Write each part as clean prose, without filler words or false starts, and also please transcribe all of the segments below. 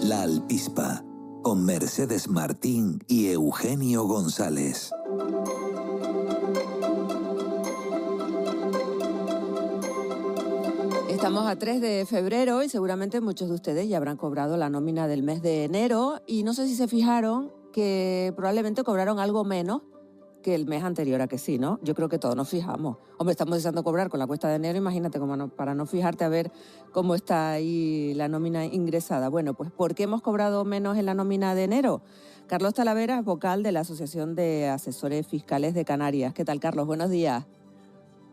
La Alpispa, con Mercedes Martín y Eugenio González. Estamos a 3 de febrero y seguramente muchos de ustedes ya habrán cobrado la nómina del mes de enero y no sé si se fijaron que probablemente cobraron algo menos que el mes anterior, a que sí, ¿no? Yo creo que todos nos fijamos. Hombre, estamos deseando cobrar con la cuesta de enero, imagínate para no fijarte a ver cómo está ahí la nómina ingresada. Bueno, pues ¿por qué hemos cobrado menos en la nómina de enero? Carlos Talavera es vocal de la Asociación de Asesores Fiscales de Canarias. ¿Qué tal, Carlos? Buenos días.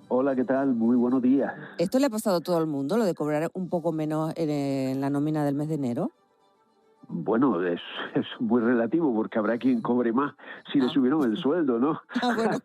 Hola, ¿qué tal? Muy buenos días. ¿Esto le ha pasado a todo el mundo, lo de cobrar un poco menos en la nómina del mes de enero? Bueno, es muy relativo porque habrá quien cobre más si le subieron el sueldo, ¿no? Bueno,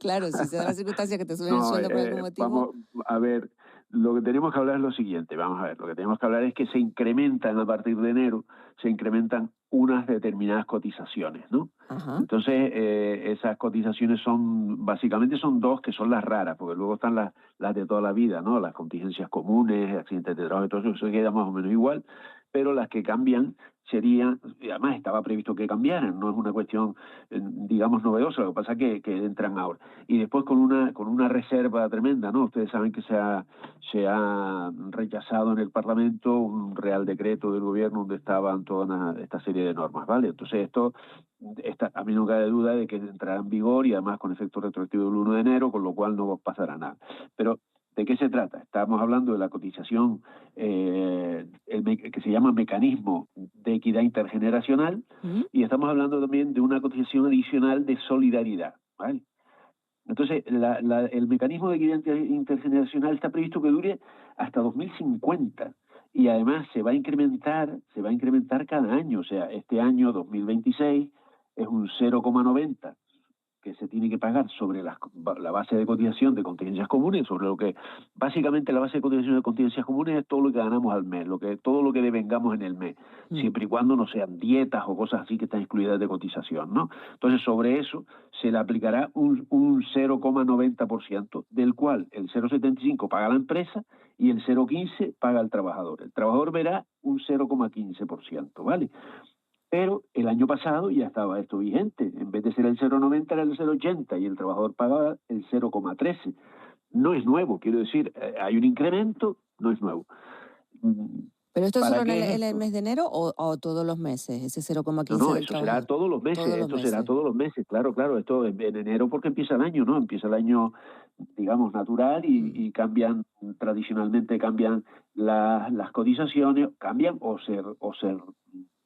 claro, si se da la circunstancia que te suben el sueldo por algún motivo. Vamos a ver, lo que tenemos que hablar es lo siguiente, vamos a ver, lo que tenemos que hablar es que se incrementan a partir de enero, se incrementan unas determinadas cotizaciones, ¿no? Ajá. Entonces, esas cotizaciones básicamente son dos, que son las raras, porque luego están las de toda la vida, ¿no? Las contingencias comunes, accidentes de trabajo, todo eso queda más o menos igual, pero las que cambian serían, y además estaba previsto que cambiaran, no es una cuestión, digamos, novedosa, lo que pasa es que entran ahora. Y después con una reserva tremenda, ¿no? Ustedes saben que se ha rechazado en el Parlamento un Real Decreto del Gobierno donde estaban toda esta serie de normas, ¿vale? Entonces a mí no cabe duda de que entrará en vigor y además con efecto retroactivo del 1 de enero, con lo cual no pasará nada. Pero ¿de qué se trata? Estamos hablando de la cotización que se llama mecanismo de equidad intergeneracional y estamos hablando también de una cotización adicional de solidaridad, ¿vale? Entonces, el mecanismo de equidad intergeneracional está previsto que dure hasta 2050 y además se va a incrementar cada año. O sea, este año 2026 es un 0,90 que se tiene que pagar sobre la base de cotización de contingencias comunes, sobre lo que básicamente la base de cotización de contingencias comunes es todo lo que ganamos al mes, todo lo que devengamos en el mes, siempre y cuando no sean dietas o cosas así que están excluidas de cotización, ¿no? Entonces, sobre eso se le aplicará un 0,90%, del cual el 0,75 paga la empresa y el 0,15 paga el trabajador. El trabajador verá un 0,15%, ¿vale? Pero el año pasado ya estaba esto vigente. En vez de ser el 0,90 era el 0,80 y el trabajador pagaba el 0,13. No es nuevo, quiero decir, hay un incremento, no es nuevo. ¿Pero esto es solo en el mes de enero o todos los meses, ese 0,15? No, eso será todos los meses, será todos los meses, claro, esto en enero porque empieza el año, ¿no? Empieza el año, digamos, natural y tradicionalmente cambian las cotizaciones, cambian o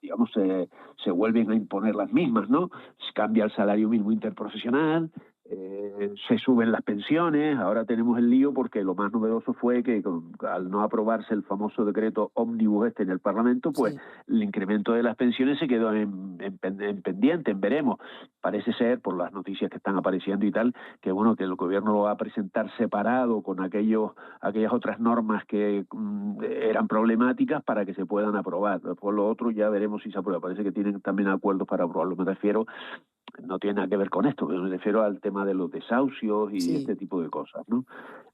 digamos, se vuelven a imponer las mismas, ¿no? Cambia el salario mínimo interprofesional, se suben las pensiones. Ahora tenemos el lío porque lo más novedoso fue que al no aprobarse el famoso decreto ómnibus en el Parlamento, pues sí, el incremento de las pensiones se quedó en pendiente, en veremos. Parece ser, por las noticias que están apareciendo y tal, que bueno, que el gobierno lo va a presentar separado con aquellas otras normas que eran problemáticas para que se puedan aprobar. Por lo otro ya veremos si se aprueba. Parece que tienen también acuerdos para aprobarlo. Me refiero, no tiene nada que ver con esto, me refiero al tema de los desahucios y este tipo de cosas, ¿no?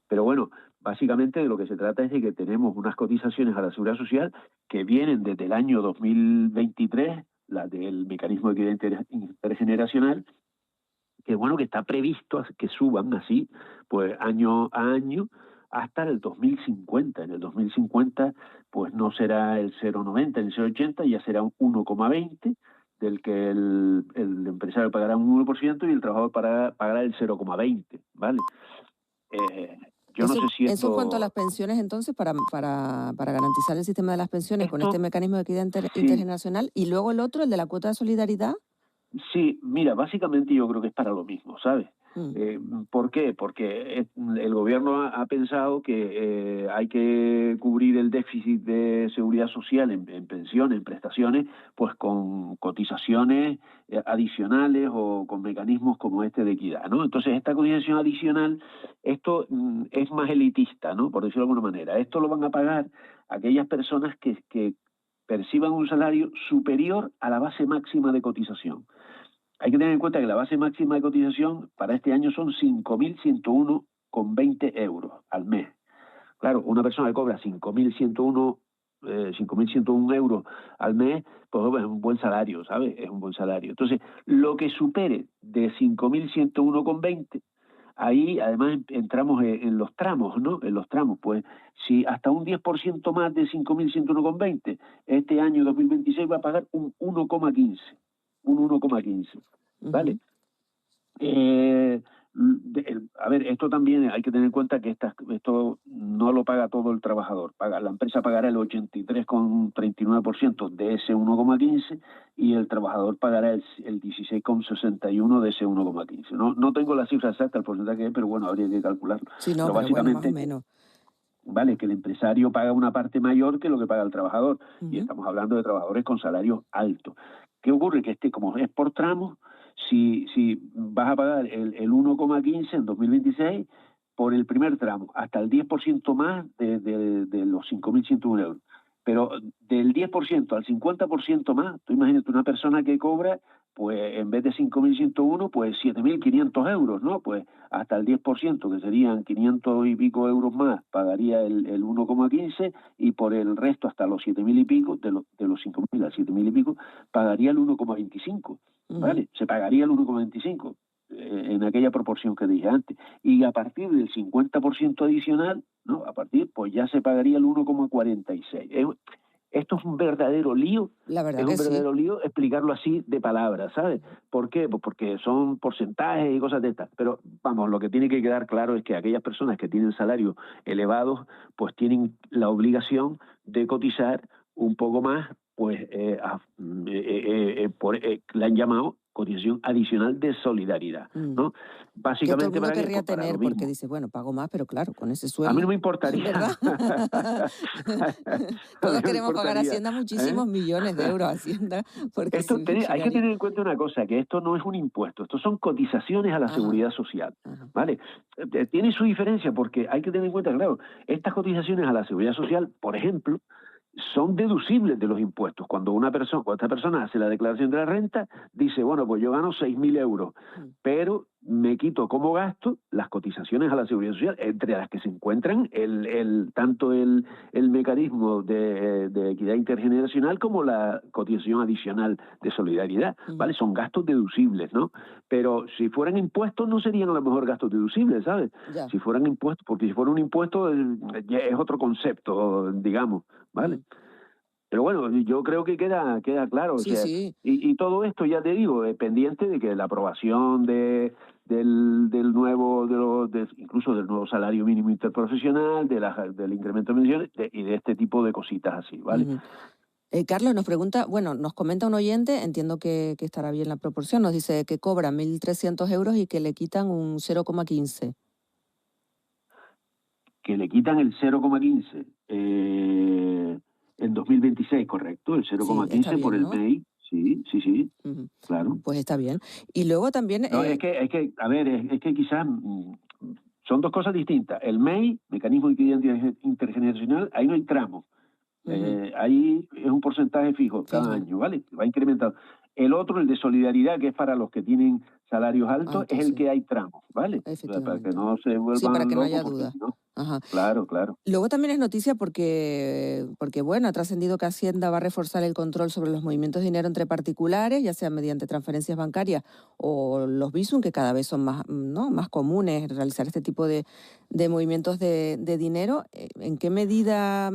Pero bueno, básicamente de lo que se trata es de que tenemos unas cotizaciones a la Seguridad Social que vienen desde el año 2023, la del mecanismo de equidad intergeneracional, que bueno, que está previsto que suban así, pues año a año, hasta el 2050. En el 2050, pues no será el 0,90 ni el 0,80, ya será un 1,20, del que el empresario pagará un 1% y el trabajador pagará el 0,20, ¿vale? Yo no sé si esto... ¿Eso en cuanto a las pensiones, entonces, para garantizar el sistema de las pensiones con este mecanismo de equidad intergeneracional? Y luego el otro, el de la cuota de solidaridad. Sí, mira, básicamente yo creo que es para lo mismo, ¿sabes? ¿Por qué? Porque el gobierno ha pensado que hay que cubrir el déficit de seguridad social en pensiones, en prestaciones, pues con cotizaciones adicionales o con mecanismos como este de equidad, ¿no? Entonces, esta cotización adicional, esto es más elitista, ¿no? Por decirlo de alguna manera. Esto lo van a pagar aquellas personas que perciban un salario superior a la base máxima de cotización. Hay que tener en cuenta que la base máxima de cotización para este año son 5.101,20 euros al mes. Claro, una persona que cobra 5.101 5.101 euros al mes, pues es un buen salario, ¿sabes? Es un buen salario. Entonces, lo que supere de 5.101,20, ahí además entramos en los tramos, ¿no? En los tramos, pues si hasta un 10% más de 5.101,20, este año 2026 va a pagar un 1,15, ¿vale? Ujú. A ver, esto también hay que tener en cuenta que esto no lo paga todo el trabajador. La empresa pagará el 83,39% de ese 1,15 y el trabajador pagará el 16,61 de ese 1,15. No tengo la cifra exacta, el porcentaje que es, pero bueno, habría que calcularlo. Sí, no, Pero pero bueno, más o básicamente, menos. vale, que el empresario paga una parte mayor que lo que paga el trabajador. Y Ujú. estamos hablando de trabajadores con salarios altos. ¿Qué ocurre? Que como es por tramos, si vas a pagar el 1,15 en 2026 por el primer tramo, hasta el 10% más de los 5.101 euros. Pero del 10% al 50% más, tú imagínate una persona que cobra, pues en vez de 5.101, pues 7.500 euros, ¿no? Pues hasta el 10%, que serían 500 y pico euros más, pagaría el 1,15 y por el resto, hasta los 7.000 y pico, de los 5.000 a 7.000 y pico, pagaría el 1,25, Ujú. ¿vale? Se pagaría el 1,25 en aquella proporción que dije antes. Y a partir del 50% adicional, ¿no? A partir, pues ya se pagaría el 1,46. Esto es un verdadero lío. La Es verdad un que sí. verdadero lío explicarlo así de palabras, ¿sabes? ¿Por qué? Pues porque son porcentajes y cosas de estas. Pero vamos, lo que tiene que quedar claro es que aquellas personas que tienen salarios elevados, pues tienen la obligación de cotizar un poco más, pues la han llamado cotización adicional de solidaridad, Mm. ¿no? Que todo el Básicamente mundo para qué, querría pues para lo tener porque mismo. dice, bueno, pago más, pero claro, con ese A mí no sueldo, me importaría. ¿verdad? A mí Todos no me queremos pagar a importaría. Hacienda ¿Eh? muchísimos millones de euros a Hacienda porque Hay que significaría... tener en cuenta una cosa, que esto no es un impuesto, esto son cotizaciones a la Ajá, seguridad social, ajá. ¿vale? Tiene su diferencia porque hay que tener en cuenta, claro, estas cotizaciones a la seguridad social, por ejemplo, son deducibles de los impuestos. Cuando esta persona hace la declaración de la renta, dice, bueno, pues yo gano 6.000 euros, Mm. pero me quito como gasto las cotizaciones a la seguridad social, entre las que se encuentran tanto el mecanismo de equidad intergeneracional como la cotización adicional de solidaridad, Ujú. ¿vale? Son gastos deducibles, ¿no? Pero si fueran impuestos no serían a lo mejor gastos deducibles, ¿sabes? Ya. Si fueran impuestos, porque si fuera un impuesto ya es otro concepto, digamos, ¿vale? Mm. Pero bueno, yo creo que queda claro, o Sí, sea, sí. y todo esto, ya te digo, es pendiente de que la aprobación del nuevo, incluso del nuevo salario mínimo interprofesional, del incremento de pensiones y de este tipo de cositas así, ¿vale? Ujú. Carlos nos pregunta, bueno, nos comenta un oyente, entiendo que estará bien la proporción, nos dice que cobra 1.300 euros y que le quitan un 0,15. Que le quitan el 0,15 en 2026, correcto, el Sí, está 0,15 por bien, el ¿no? MEI, sí, Ujú. claro. Pues está bien. Y luego también, No, a ver, es que quizás son dos cosas distintas. El MEI, Mecanismo de Equidad Intergeneracional, ahí no hay tramos. ujú, Ahí es un porcentaje fijo cada fijo, año, ¿vale? Va incrementando. El otro, el de solidaridad, que es para los que tienen salarios altos, es alto, el sí, que hay tramos, ¿vale? O sea, para que efectivamente. no se Sí, para vuelvan que no locos, haya porque duda. si no, Ajá. claro. Luego también es noticia porque bueno, ha trascendido que Hacienda va a reforzar el control sobre los movimientos de dinero entre particulares, ya sea mediante transferencias bancarias o los Bizum, que cada vez son más, ¿no? más comunes realizar este tipo de movimientos de dinero. ¿En qué medida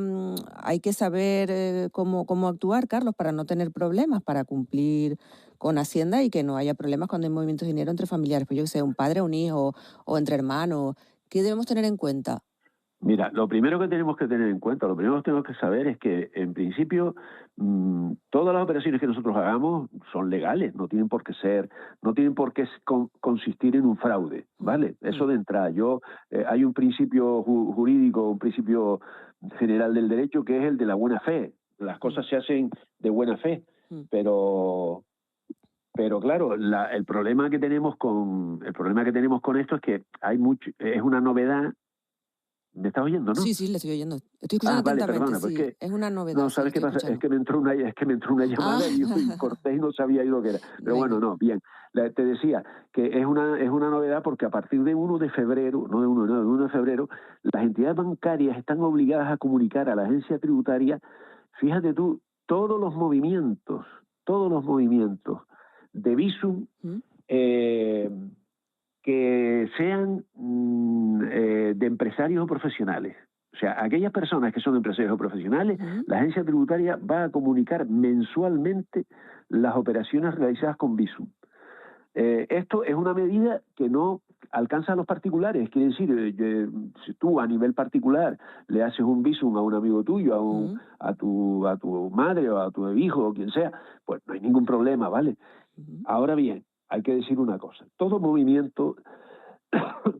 hay que saber cómo actuar, Carlos, para no tener problemas, para cumplir con Hacienda y que no haya problemas cuando hay movimientos de dinero entre familiares? Pues yo que sé, un padre, un hijo o entre hermanos. ¿Qué debemos tener en cuenta? Mira, lo primero que tenemos que tener en cuenta, lo primero que tenemos que saber es que, en principio, todas las operaciones que nosotros hagamos son legales, no tienen por qué consistir en un fraude, Mm, ¿vale? mm, Eso de entrada. Hay un principio jurídico, un principio general del derecho que es el de la buena fe. Las mm. cosas se hacen de buena fe, Mm. pero claro, el problema que tenemos con esto es que es una novedad. ¿Me estás oyendo, no? Sí, sí, le estoy oyendo. Estoy escuchando Ah, vale, atentamente, perdona, pues sí. que Es una novedad, no, sí, le ¿sabes qué estoy pasa? Es escuchando. que me entró una Ah, llamada y corté y no sabía yo lo que era. Pero bueno, venga. no, bien. Te decía que es una novedad porque a partir de 1 de febrero, no de 1 de febrero, las entidades bancarias están obligadas a comunicar a la agencia tributaria fíjate tú, todos los movimientos de Bizum que sean de empresarios o profesionales. O sea, aquellas personas que son empresarios o profesionales, la agencia tributaria va a comunicar mensualmente las operaciones realizadas con Bizum. Esto es una medida que no alcanza a los particulares. Quiere decir, si tú a nivel particular le haces un Bizum a un amigo tuyo, a tu madre o a tu hijo o quien sea, pues no hay ningún problema, ¿vale? Ahora bien, hay que decir una cosa. Todo movimiento...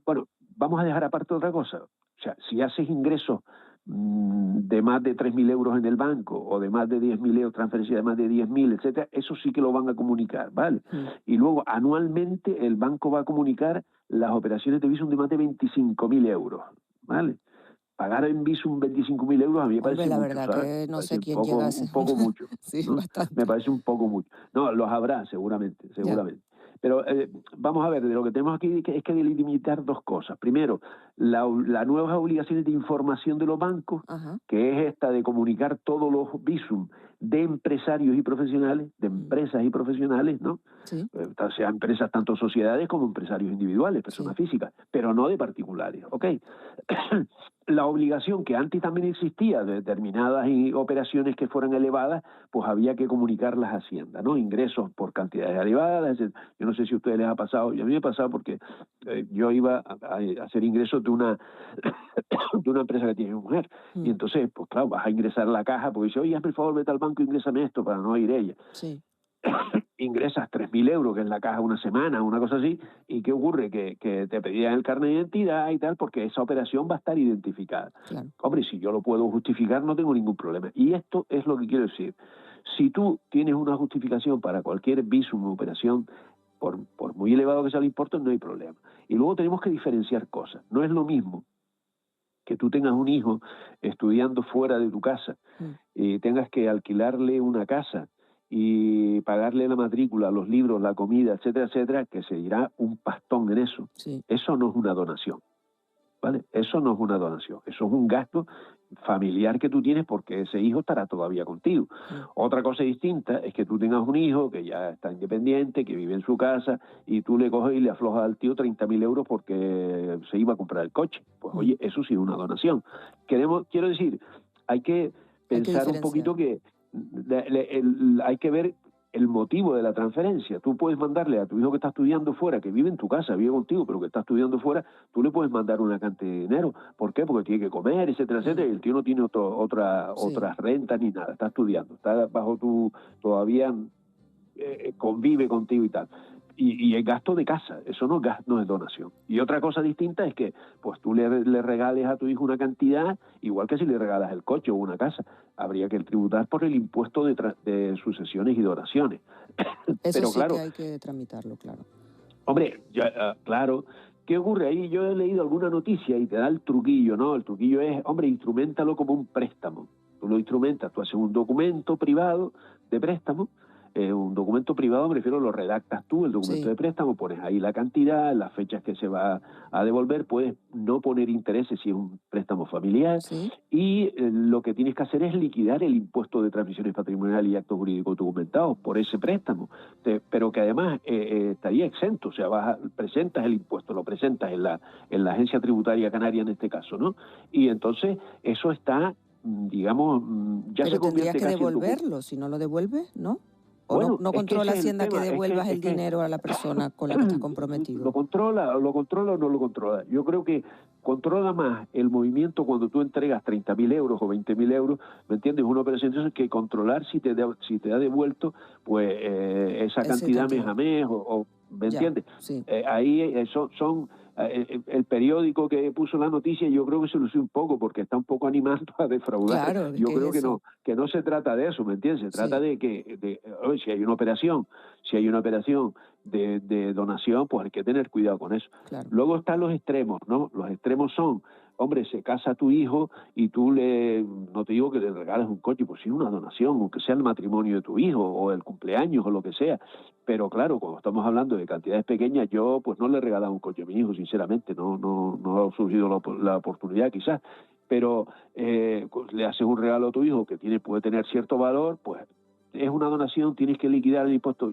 bueno, vamos a dejar aparte otra cosa. O sea, si haces ingresos de más de 3.000 euros en el banco o de más de 10.000 euros, transferencia de más de 10.000, etcétera, eso sí que lo van a comunicar, ¿vale? Y luego, anualmente, el banco va a comunicar las operaciones de Bizum de más de 25.000 euros, ¿vale? Pagar en Bizum 25.000 euros a mí me parece la mucho, verdad ¿sabes? que no sé quién llega llegase. un poco mucho. Sí, ¿no? bastante. Me parece un poco mucho. No, los habrá, seguramente. Ya. Pero vamos a ver, de lo que tenemos aquí es que delimitar dos cosas. Primero, las nuevas obligaciones de información de los bancos, que es esta de comunicar todos los Bizum de empresarios y profesionales, de empresas y profesionales, ¿no? Sí. Sea empresas, tanto sociedades como empresarios individuales, personas físicas, pero no de particulares, ¿ok? La obligación que antes también existía de determinadas operaciones que fueran elevadas, pues había que comunicarlas a Hacienda, ¿no? Ingresos por cantidades elevadas. Yo no sé si a ustedes les ha pasado, y a mí me ha pasado porque yo iba a hacer ingresos de una de una empresa que tiene mi mujer, y entonces, pues claro, vas a ingresar a la caja, porque dice, oye, hazme el favor, vete al banco y ingrésame esto para no ir ella. Sí. Ingresas 3.000 euros, que es la caja una semana, una cosa así, y ¿qué ocurre? Que te pedían el carnet de identidad y tal, porque esa operación va a estar identificada. Claro. Hombre, si yo lo puedo justificar, no tengo ningún problema. Y esto es lo que quiero decir. Si tú tienes una justificación para cualquier Bizum o operación, por muy elevado que sea el importe, no hay problema. Y luego tenemos que diferenciar cosas. No es lo mismo que tú tengas un hijo estudiando fuera de tu casa y tengas que alquilarle una casa y pagarle la matrícula, los libros, la comida, etcétera, etcétera, que se irá un pastón en eso. Sí. Eso no es una donación, ¿vale? Eso no es una donación, eso es un gasto familiar que tú tienes porque ese hijo estará todavía contigo. Otra cosa distinta es que tú tengas un hijo que ya está independiente, que vive en su casa, y tú le coges y le aflojas al tío 30.000 euros porque se iba a comprar el coche. Pues oye, eso sí es una donación. Quiero decir, hay que pensar un poquito que hay que ver el motivo de la transferencia. Tú puedes mandarle a tu hijo que está estudiando fuera, que vive en tu casa, vive contigo, pero que está estudiando fuera, tú le puedes mandar una cantidad de dinero. ¿Por qué? Porque tiene que comer, etcétera, etcétera, y el tío no tiene otras rentas ni nada, está estudiando, está bajo todavía convive contigo y tal. Y el gasto de casa, eso no es donación. Y otra cosa distinta es que pues tú le regales a tu hijo una cantidad, igual que si le regalas el coche o una casa. Habría que tributar por el impuesto de sucesiones y donaciones. Eso Pero sí, claro, que hay que tramitarlo, claro. Hombre, claro. ¿Qué ocurre ahí? Yo he leído alguna noticia y te da el truquillo, ¿no? El truquillo es, hombre, instrumentalo como un préstamo. Tú lo instrumentas, tú haces un documento privado de préstamo, un documento privado, me refiero, lo redactas tú, el documento de préstamo, pones ahí la cantidad, las fechas que se va a devolver, puedes no poner intereses si es un préstamo familiar, y lo que tienes que hacer es liquidar el impuesto de transmisiones patrimoniales y actos jurídicos documentados por ese préstamo, pero que además estaría exento, o sea, presentas el impuesto, lo presentas en la agencia tributaria canaria en este caso, ¿no? Y entonces eso está, digamos, ya se convierte casi en que devolverlo, si no lo devuelves, ¿no? ¿O bueno, no controla Hacienda que devuelvas el dinero a la persona con la que estás comprometido? ¿Lo controla o no lo controla? Yo creo que controla más el movimiento cuando tú entregas 30.000 euros o 20.000 euros, ¿me entiendes? Una operación entonces que controlar si te ha devuelto pues esa cantidad mes a mes o ¿me entiendes? Sí. Ahí son el periódico que puso la noticia, yo creo que se lució un poco porque está un poco animando a defraudar. Claro, yo creo que no se trata de eso, ¿me entiendes? Se trata de que si hay una operación de donación, pues hay que tener cuidado con eso. Claro. Luego están los extremos, ¿no? Los extremos son, hombre, se casa tu hijo y tú no te digo que le regales un coche, pues sí una donación, aunque sea el matrimonio de tu hijo o el cumpleaños o lo que sea. Pero claro, cuando estamos hablando de cantidades pequeñas, yo pues no le he regalado un coche a mi hijo, sinceramente, no ha surgido la oportunidad quizás. pero le haces un regalo a tu hijo que puede tener cierto valor, pues es una donación, tienes que liquidar el impuesto.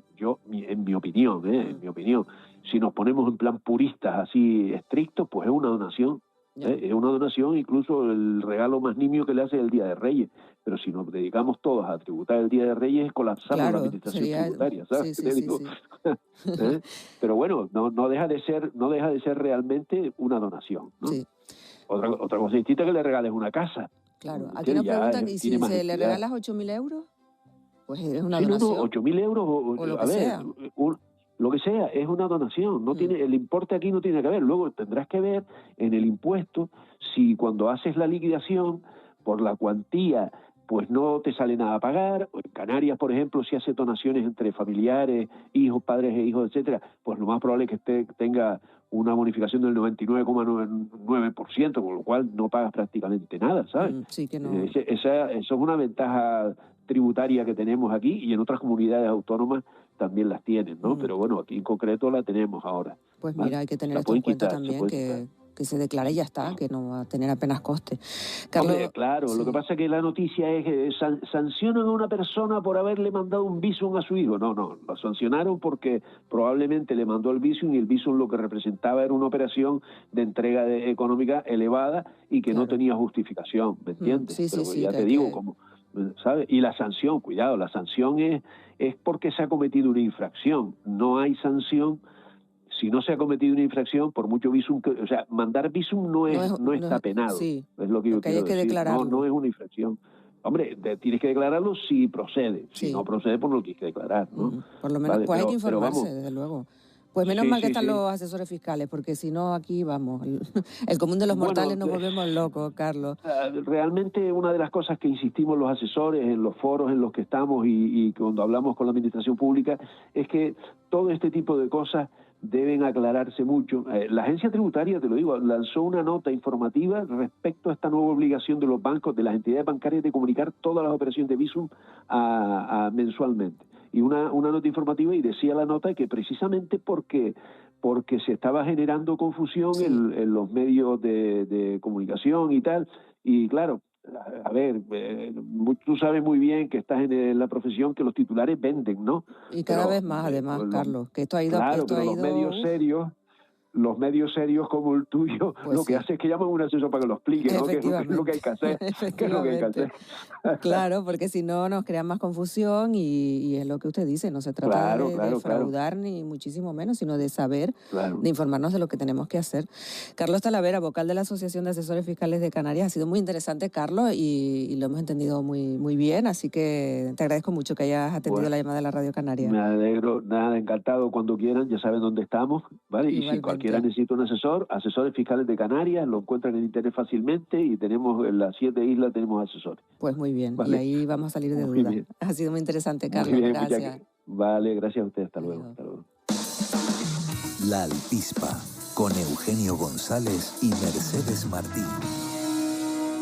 En mi opinión, si nos ponemos en plan puristas así estrictos, pues es una donación. Es una donación, incluso el regalo más nimio que le hace el Día de Reyes. Pero si nos dedicamos todos a tributar el Día de Reyes, colapsamos la administración tributaria, ¿sabes? Sí. Pero bueno, no deja de ser realmente una donación, ¿no? Sí. Otra cosa distinta es que le regales una casa. Claro, aquí nos preguntan, ¿y si le regalas 8.000 euros? Pues es una donación. No, 8.000 euros, o lo que sea. Lo que sea, es una donación. No tiene, el importe aquí no tiene que ver. Luego tendrás que ver en el impuesto si cuando haces la liquidación por la cuantía pues no te sale nada a pagar. En Canarias, por ejemplo, si hace donaciones entre familiares, hijos, padres e hijos, etcétera, pues lo más probable es que tenga una bonificación del 99,99%, con lo cual no pagas prácticamente nada, ¿sabes? Sí que no. Eso es una ventaja tributaria que tenemos aquí, y en otras comunidades autónomas también las tienen, ¿no? Pero bueno, aquí en concreto la tenemos ahora. Pues mira, hay que tener esto en cuenta también, que se declare y ya está, que no va a tener apenas coste. Carlos, hombre, claro, sí. Lo que pasa es que la noticia es que sancionan a una persona por haberle mandado un visum a su hijo. No, lo sancionaron porque probablemente le mandó el visum, y el visum lo que representaba era una operación de entrega económica elevada y que no tenía justificación, ¿me entiendes? Pero ya te digo, como, ¿sabes? Y la sanción, cuidado, la sanción es porque se ha cometido una infracción. No hay sanción si no se ha cometido una infracción, por mucho visum o sea, mandar visum no está penado. Sí, es lo que yo quiero decir. No es una infracción. Hombre, tienes que declararlo si procede. Si no procede, pues no lo tienes que declarar, ¿no? Por lo menos, vale, pues hay que informarse, desde luego. Pues menos mal que están los asesores fiscales, porque si no aquí vamos, el común de los mortales nos volvemos locos, Carlos. Realmente una de las cosas que insistimos los asesores en los foros en los que estamos y cuando hablamos con la administración pública es que todo este tipo de cosas deben aclararse mucho. La agencia tributaria, te lo digo, lanzó una nota informativa respecto a esta nueva obligación de los bancos, de las entidades bancarias, de comunicar todas las operaciones de visum mensualmente. Y una nota informativa, y decía la nota que precisamente porque se estaba generando confusión en los medios de comunicación y tal, y claro, a ver, tú sabes muy bien que estás en la profesión, que los titulares venden, ¿no? Y cada vez más, además, Carlos, que esto ha ido... Claro, pero los medios serios como el tuyo, pues lo que hace es que llaman a un asesor para que lo explique, ¿no? Que es lo que hay que hacer. Claro, porque si no nos crean más confusión y es lo que usted dice, no se trata de fraudar ni muchísimo menos, sino de saber, de informarnos de lo que tenemos que hacer. Carlos Talavera, vocal de la Asociación de Asesores Fiscales de Canarias, ha sido muy interesante, Carlos, y lo hemos entendido muy, muy bien, así que te agradezco mucho que hayas atendido la llamada de la Radio Canaria. Me alegro, nada, encantado, cuando quieran, ya saben dónde estamos, ¿vale? Y si cualquiera necesita un asesor, Asesores Fiscales de Canarias, lo encuentran en internet fácilmente, y tenemos en las 7 islas tenemos asesores. Pues muy bien, ¿vale? Y ahí vamos a salir de duda. Ha sido muy interesante, Carlos, muy bien, gracias. Vale, gracias a usted, hasta luego. La Altispa, con Eugenio González y Mercedes Martín.